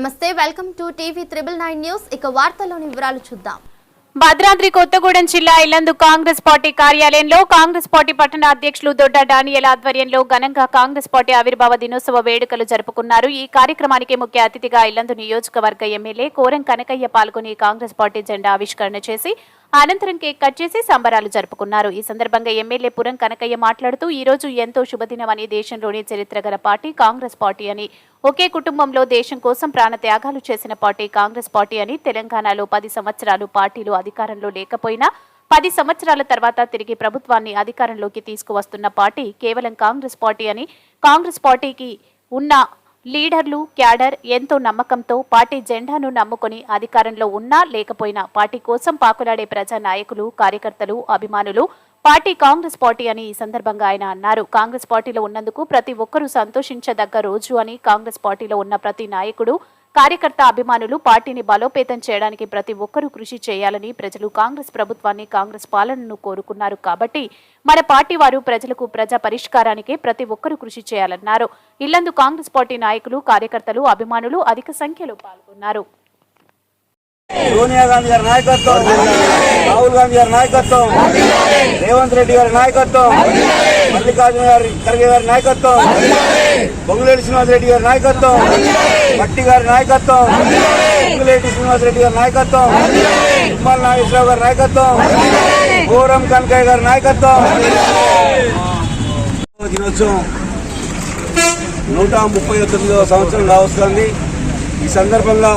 నమస్తే, welcome to TV 999 news. ఇక వార్తల్లోని వివరాలు చూద్దాం. భద్రాద్రి కొత్తగూడెం జిల్లా ఇల్లందు కాంగ్రెస్ పార్టీ కార్యాలయంలో కాంగ్రెస్ పార్టీ పట్టణ అధ్యక్షులు దొడ్డ డానియల్ ఆధ్వర్యంలో ఘనంగా కాంగ్రెస్ పార్టీ ఆవిర్భావ దినోత్సవ వేడుకలు జరుపుకున్నారు. ఈ కార్యక్రమానికి ముఖ్య అతిథిగా ఇల్లందు నియోజకవర్గ ఎమ్మెల్యే కోరం కనకయ్య పాల్గొని కాంగ్రెస్ పార్టీ జెండా ఆవిష్కరణ చేసి అనంతరం కేక్ కట్ చేసి సంబరాలు జరుపుకున్నారు. ఈ సందర్భంగా ఎమ్మెల్యే పురం కనకయ్య మాట్లాడుతూ ఈ రోజు ఎంతో శుభదినమని, దేశంలోని చరిత్రగల పార్టీ కాంగ్రెస్ పార్టీ అని, ఒకే కుటుంబంలో దేశం కోసం ప్రాణ త్యాగాలు చేసిన పార్టీ కాంగ్రెస్ పార్టీ అని, తెలంగాణలో 10 సంవత్సరాలు పార్టీలు అధికారంలో లేకపోయినా 10 సంవత్సరాల తర్వాత తిరిగి ప్రభుత్వాన్ని అధికారంలోకి తీసుకువస్తున్న పార్టీ కేవలం కాంగ్రెస్ పార్టీ అని, కాంగ్రెస్ పార్టీకి ఉన్న లీడర్లు క్యాడర్ ఎంతో నమ్మకంతో పార్టీ జెండాను నమ్ముకొని అధికారంలో ఉన్నా లేకపోయినా పార్టీ కోసం పాకులాడే ప్రజా నాయకులు, కార్యకర్తలు, అభిమానులు పార్టీ కాంగ్రెస్ పార్టీ అని ఈ సందర్భంగా ఆయన అన్నారు. కాంగ్రెస్ పార్టీలో ఉన్నందుకు ప్రతి ఒక్కరూ సంతోషించదగ్గ రోజు అని, కాంగ్రెస్ పార్టీలో ఉన్న ప్రతి నాయకుడు, కార్యకర్త, అభిమానులు పార్టీని బలోపేతం చేయడానికి ప్రతి ఒక్కరూ కృషి చేయాలని, ప్రజలు కాంగ్రెస్ ప్రభుత్వాన్ని, కాంగ్రెస్ పాలనను కోరుకున్నారు కాబట్టి మన పార్టీ వారు ప్రజలకు ప్రజా పరిష్కారానికి ప్రతి ఒక్కరూ కృషి చేయాలన్నారు. ఇల్లందు కాంగ్రెస్ పార్టీ నాయకులు, కార్యకర్తలు, అభిమానులు అధిక సంఖ్యలో పాల్గొన్నారు. సోనియా గాంధీ గారి నాయకత్వం, రాహుల్ గాంధీ గారి నాయకత్వం, రేవంత్ రెడ్డి గారి నాయకత్వం, మల్లికార్జున ఖర్గే గారి నాయకత్వం, పొంగులేటి శ్రీనివాస్ రెడ్డి గారి నాయకత్వం, భట్టి గారి నాయకత్వం, పొంగులేటి శ్రీనివాస్ రెడ్డి గారి నాయకత్వం, తుమ్మల నాగేశ్వరరావు గారి నాయకత్వం, కోరం కనకయ్య గారి నాయకత్వం. దినోత్సవం 139వ సంవత్సరం కావస్తుంది. ఈ సందర్భంగా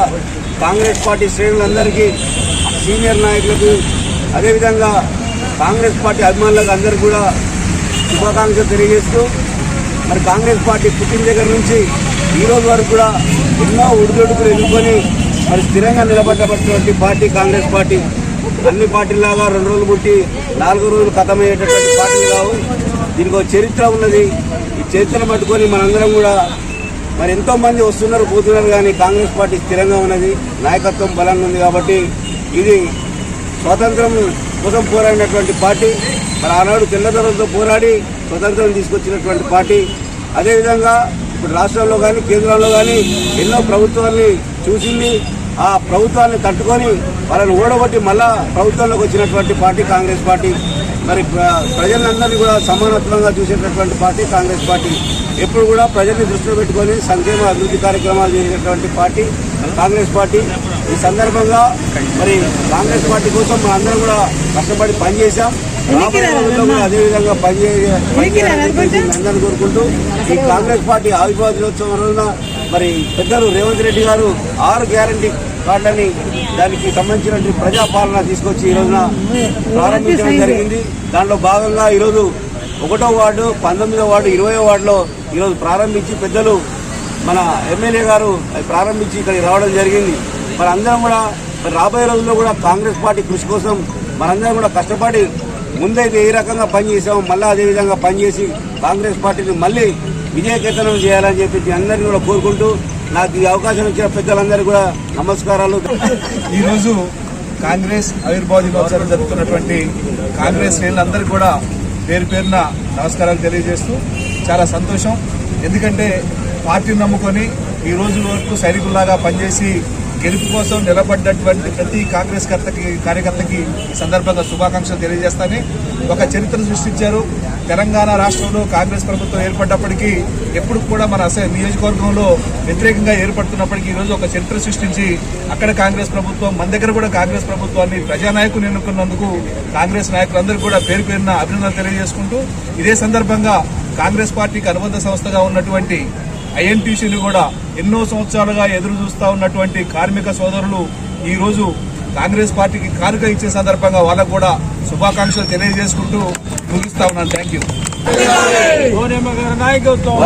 కాంగ్రెస్ పార్టీ శ్రేణులందరికీ, సీనియర్ నాయకులకు, అదేవిధంగా కాంగ్రెస్ పార్టీ అభిమానులకు అందరికీ కూడా శుభాకాంక్షలు తెలియజేస్తూ, మరి కాంగ్రెస్ పార్టీ పుట్టిన దగ్గర నుంచి ఈ రోజు వరకు కూడా ఎన్నో ఒడిదొడుకులు ఎదుర్కొని మరి స్థిరంగా నిలబడ్డటువంటి పార్టీ కాంగ్రెస్ పార్టీ. అన్ని పార్టీలాగా 2 రోజులు పుట్టి 4 రోజులు ఖతమయ్యేటటువంటి పార్టీలు కావు. దీనికి ఒక చరిత్ర ఉన్నది. ఈ చరిత్రను పట్టుకొని మనందరం కూడా మరి ఎంతో మంది వస్తున్నారు, పోతున్నారు, కానీ కాంగ్రెస్ పార్టీ స్థిరంగా ఉన్నది, నాయకత్వం బలంగా ఉంది. కాబట్టి ఇది స్వాతంత్రం కోసం పోరాడినటువంటి పార్టీ. మరి ఆనాడు తెల్లదొరలతో పోరాడి స్వతంత్రం తీసుకొచ్చినటువంటి పార్టీ. అదేవిధంగా ఇప్పుడు రాష్ట్రంలో కానీ కేంద్రంలో కానీ ఎన్నో ప్రభుత్వాన్ని చూసింది. ఆ ప్రభుత్వాన్ని తట్టుకొని వాళ్ళని ఓడగొట్టి మళ్ళా ప్రభుత్వంలోకి వచ్చినటువంటి పార్టీ కాంగ్రెస్ పార్టీ. మరి ప్రజలందరినీ కూడా సమానత్వంగా చూసేటటువంటి పార్టీ కాంగ్రెస్ పార్టీ. ఎప్పుడు కూడా ప్రజల్ని దృష్టిలో పెట్టుకొని సంక్షేమ అభివృద్ధి కార్యక్రమాలు చేసేటటువంటి పార్టీ కాంగ్రెస్ పార్టీ. ఈ సందర్భంగా మరి కాంగ్రెస్ పార్టీ కోసం మనం అందరం కూడా కష్టపడి పనిచేశాం. రాబోయే రోజుల్లో కూడా అదేవిధంగా పనిచేయాలని అందరినీ కోరుకుంటూ ఈ కాంగ్రెస్ పార్టీ ఆవిర్భావ దినోత్సవం రోజున మరి పెద్దలు రేవంత్ రెడ్డి గారు 6 గ్యారంటీ కార్డులని, దానికి సంబంధించినటువంటి ప్రజాపాలన తీసుకొచ్చి ఈ రోజున ప్రారంభించడం జరిగింది. దాంట్లో భాగంగా ఈరోజు 1వ వార్డు, 19వ వార్డు, 20వ వార్డులో ఈరోజు ప్రారంభించి పెద్దలు మన ఎమ్మెల్యే గారు ప్రారంభించి ఇక్కడికి రావడం జరిగింది. మరి అందరం కూడా మరి రాబోయే రోజుల్లో కూడా కాంగ్రెస్ పార్టీ కృషి కోసం మనందరం కూడా కష్టపడి ముందైతే ఏ రకంగా పనిచేసామో మళ్ళీ అదేవిధంగా పనిచేసి కాంగ్రెస్ పార్టీని మళ్ళీ విజయకేతనం చేయాలని చెప్పి అందరినీ కూడా కోరుకుంటూ నాకు ఈ అవకాశం ఇచ్చిన పెద్దలందరికీ కూడా నమస్కారాలు. ఈరోజు కాంగ్రెస్ ఆవిర్భావ దినోత్సవం జరుగుతున్నటువంటి కాంగ్రెస్ శ్రేణులందరికీ కూడా పేరు పేరున నమస్కారాలు తెలియజేస్తూ చాలా సంతోషం. ఎందుకంటే పార్టీని నమ్ముకొని ఈ రోజు వరకు సైనికుల్లాగా పనిచేసి గెలుపు కోసం నిలబడ్డటువంటి ప్రతి కాంగ్రెస్ కార్యకర్తకి ఈ సందర్భంగా శుభాకాంక్షలు తెలియజేస్తానని. ఒక చరిత్ర సృష్టించారు. తెలంగాణ రాష్ట్రంలో కాంగ్రెస్ ప్రభుత్వం ఏర్పడ్డప్పటికీ ఎప్పుడు కూడా మన నియోజకవర్గంలో వ్యతిరేకంగా ఏర్పడుతున్నప్పటికీ ఈరోజు ఒక చరిత్ర సృష్టించి అక్కడ కాంగ్రెస్ ప్రభుత్వం, మన దగ్గర కూడా కాంగ్రెస్ ప్రభుత్వాన్ని ప్రజానాయకులు ఎన్నుకున్నందుకు కాంగ్రెస్ నాయకులందరూ కూడా పేరు పేరున అభినందనలు తెలియజేసుకుంటూ, ఇదే సందర్భంగా కాంగ్రెస్ పార్టీకి అనుబంధ సంస్థగా ఉన్నటువంటి ఐఎన్టీసీని కూడా ఎన్నో సంవత్సరాలుగా ఎదురు చూస్తూ ఉన్నటువంటి కార్మిక సోదరులు ఈ రోజు కాంగ్రెస్ పార్టీకి కానుక ఇచ్చే సందర్భంగా వాళ్ళకు కూడా శుభాకాంక్షలు తెలియజేసుకుంటూ ముగిస్తా ఉన్నాను. Thank you. నాయకత్వం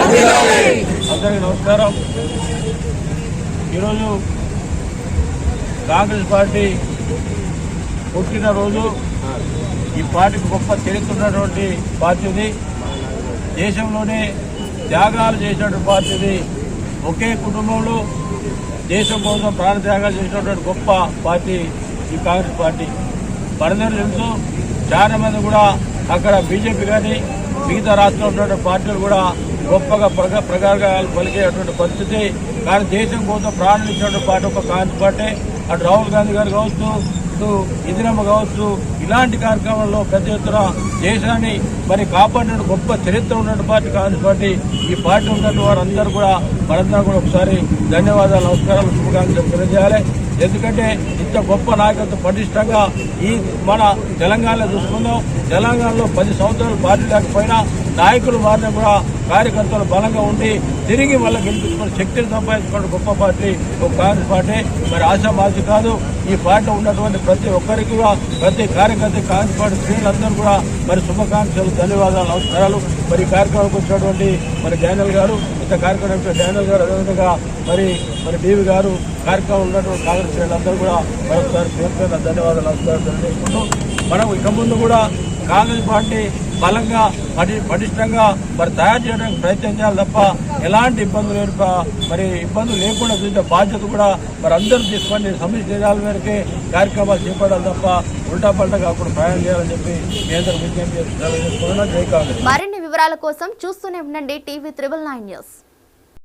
అందరికీ నమస్కారం. ఈరోజు కాంగ్రెస్ పార్టీ పుట్టినరోజు. ఈ పార్టీకి గొప్ప చరిత్ర ఉన్నటువంటి పార్టీది, దేశంలోనే త్యాగాలు చేసినటువంటి పార్టీది, ఒకే కుటుంబంలో దేశం కోసం ప్రాణత్యాగాలు చేసినటువంటి గొప్ప పార్టీ ఈ కాంగ్రెస్ పార్టీ. మనందరూ తెలుసు, చాలా మంది కూడా అక్కడ బీజేపీ కానీ మిగతా రాష్ట్రంలో ఉన్నటువంటి పార్టీలు కూడా గొప్పగా ప్రగాలు పలికేటువంటి పరిస్థితి కానీ దేశం కోసం ప్రాణాలు ఇచ్చినటువంటి పార్టీ ఒక కాంగ్రెస్ పార్టీ. అటు రాహుల్ గాంధీ గారు కావచ్చు, ఇటు ఇందిరమ్మ కావచ్చు, ఇలాంటి కార్యక్రమాల్లో పెద్ద ఎత్తున దేశాన్ని మరి కాపాడిన గొప్ప చరిత్ర ఉన్న పార్టీ కాంగ్రెస్ పార్టీ. ఈ పార్టీ ఉన్నటువంటి వారందరూ కూడా మనందరూ కూడా ఒకసారి ధన్యవాదాలు, నమస్కారాలు, శుభాకాంక్షలు తెలియజేయాలి. ఎందుకంటే ఇంత గొప్ప నాయకత్వం పటిష్టంగా ఈ మన తెలంగాణలో చూసుకుందాం. తెలంగాణలో 10 సంవత్సరాలు పార్టీ లేకపోయినా నాయకులు వారిని కూడా కార్యకర్తలు బలంగా ఉండి తిరిగి మళ్ళీ గెలిపించుకుని శక్తిని సంపాదించుకున్న గొప్ప పార్టీ ఒక కాంగ్రెస్ పార్టీ. మరి ఆశామాసి కాదు, ఈ పార్టీలో ఉన్నటువంటి ప్రతి ఒక్కరికి కూడా ప్రతి కార్యకర్త కాంగ్రెస్ పార్టీ శ్రేణులందరూ కూడా మరి శుభాకాంక్షలు, ధన్యవాదాలు, నమస్కారాలు. మరి ఈ కార్యక్రమానికి వచ్చినటువంటి మరి డానియల్ గారు, ఇంత కార్యక్రమం డానియల్ గారు, అదేవిధంగా మరి డివి గారు, కార్యక్రమం ఉన్నటువంటి కాంగ్రెస్ శ్రేణులందరూ కూడా మరొకసారి పేరు ధన్యవాదాలు, నమస్కారాలు తెలియజేసుకుంటూ మనం ఇక ముందు కూడా కాంగ్రెస్ పార్టీ బలంగా పటిష్టంగా మరి తయారు చేయడానికి ప్రయత్నం చేయాలి తప్ప ఎలాంటి ఇబ్బందులు లేకుండా చూసే బాధ్యత కూడా మరి అందరూ తీసుకొని సమస్యల మేరకే కార్యక్రమాలు చేపట్టాలి తప్ప ఉల్టా పల్టా కాకుండా ప్రయాణం చేయాలని చెప్పి మీ అందరూ విజ్ఞప్తి చేసుకున్నాను. జై కాంగ్రెస్. మరిన్ని వివరాల కోసం చూస్తూనే ఉండండి TV 999 న్యూస్.